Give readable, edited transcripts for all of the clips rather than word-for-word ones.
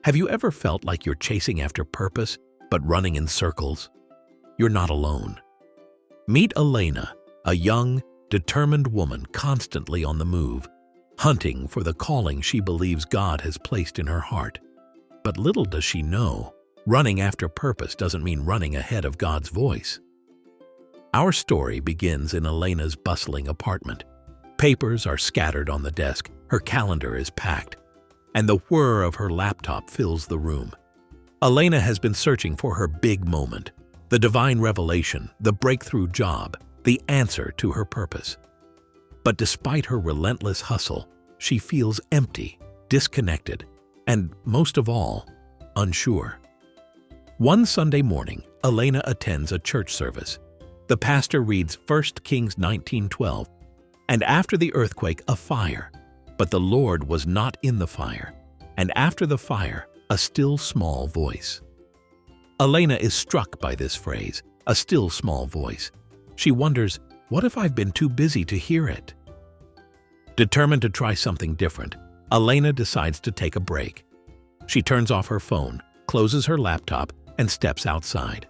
Have you ever felt like you're chasing after purpose, but running in circles? You're not alone. Meet Alaina, a young, determined woman constantly on the move, hunting for the calling she believes God has placed in her heart. But little does she know, running after purpose doesn't mean running ahead of God's voice. Our story begins in Alaina's bustling apartment. Papers are scattered on the desk, her calendar is packed, and the whir of her laptop fills the room. Alaina has been searching for her big moment, the divine revelation, the breakthrough job, the answer to her purpose. But despite her relentless hustle, she feels empty, disconnected, and, most of all, unsure. One Sunday morning, Alaina attends a church service. The pastor reads 1 Kings 19:12, and after the earthquake, a fire. But the Lord was not in the fire, and after the fire, a still small voice. Alaina is struck by this phrase, a still small voice. She wonders, what if I've been too busy to hear it? Determined to try something different, Alaina decides to take a break. She turns off her phone, closes her laptop, and steps outside.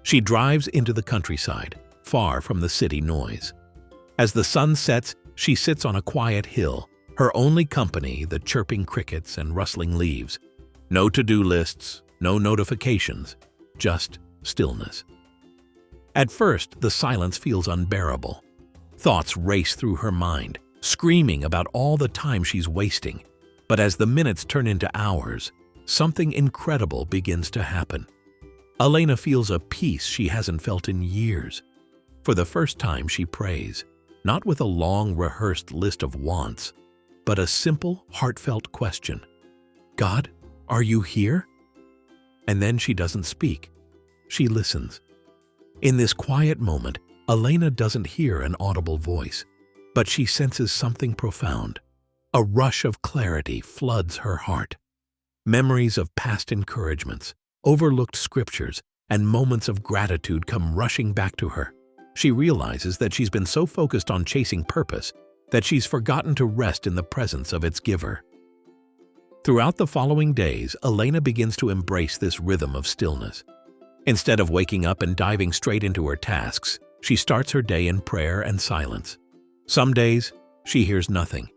She drives into the countryside, far from the city noise. As the sun sets, she sits on a quiet hill, her only company the chirping crickets and rustling leaves. No to-do lists, no notifications, just stillness. At first, the silence feels unbearable. Thoughts race through her mind, screaming about all the time she's wasting. But as the minutes turn into hours, something incredible begins to happen. Alaina feels a peace she hasn't felt in years. For the first time, she prays, not with a long, rehearsed list of wants, but a simple, heartfelt question. God, are you here? And then she doesn't speak. She listens. In this quiet moment, Alaina doesn't hear an audible voice, but she senses something profound. A rush of clarity floods her heart. Memories of past encouragements, overlooked scriptures, and moments of gratitude come rushing back to her. She realizes that she's been so focused on chasing purpose that she's forgotten to rest in the presence of its giver. Throughout the following days, Alaina begins to embrace this rhythm of stillness. Instead of waking up and diving straight into her tasks, she starts her day in prayer and silence. Some days, she hears nothing.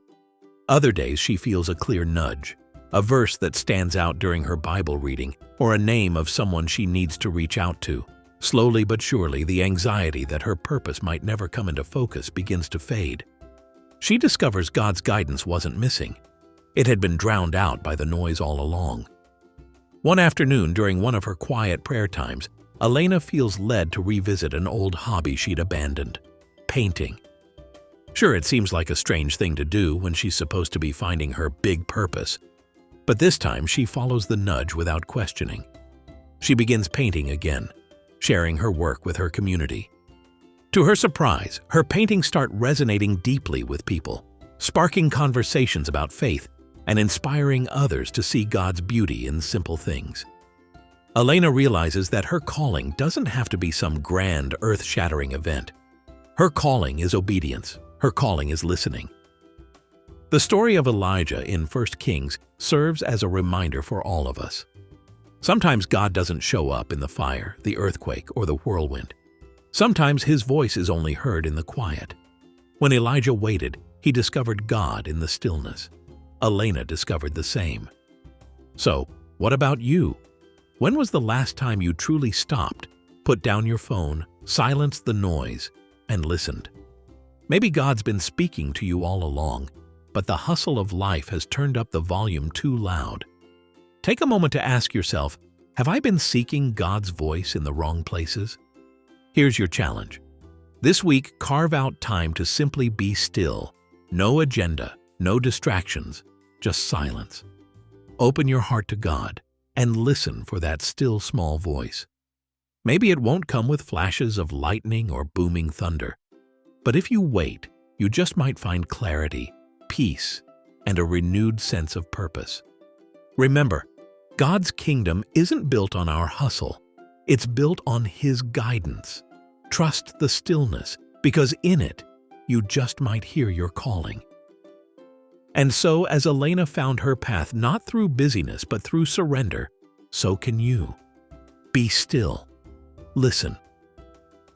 Other days, she feels a clear nudge, a verse that stands out during her Bible reading, or a name of someone she needs to reach out to. Slowly but surely, the anxiety that her purpose might never come into focus begins to fade. She discovers God's guidance wasn't missing. It had been drowned out by the noise all along. One afternoon, during one of her quiet prayer times, Alaina feels led to revisit an old hobby she'd abandoned: painting. Sure, it seems like a strange thing to do when she's supposed to be finding her big purpose, but this time she follows the nudge without questioning. She begins painting again, sharing her work with her community. To her surprise, her paintings start resonating deeply with people, sparking conversations about faith and inspiring others to see God's beauty in simple things. Alaina realizes that her calling doesn't have to be some grand, earth-shattering event. Her calling is obedience. Her calling is listening. The story of Elijah in 1 Kings serves as a reminder for all of us. Sometimes God doesn't show up in the fire, the earthquake, or the whirlwind. Sometimes his voice is only heard in the quiet. When Elijah waited, he discovered God in the stillness. Alaina discovered the same. So, what about you? When was the last time you truly stopped, put down your phone, silenced the noise, and listened? Maybe God's been speaking to you all along, but the hustle of life has turned up the volume too loud. Take a moment to ask yourself, have I been seeking God's voice in the wrong places? Here's your challenge. This week, carve out time to simply be still. No agenda, no distractions, just silence. Open your heart to God and listen for that still small voice. Maybe it won't come with flashes of lightning or booming thunder, but if you wait, you just might find clarity, peace, and a renewed sense of purpose. Remember, God's kingdom isn't built on our hustle. It's built on His guidance. Trust the stillness, because in it, you just might hear your calling. And so, as Alaina found her path not through busyness but through surrender, so can you. Be still, listen,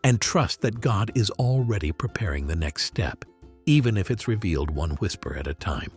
and trust that God is already preparing the next step, even if it's revealed one whisper at a time.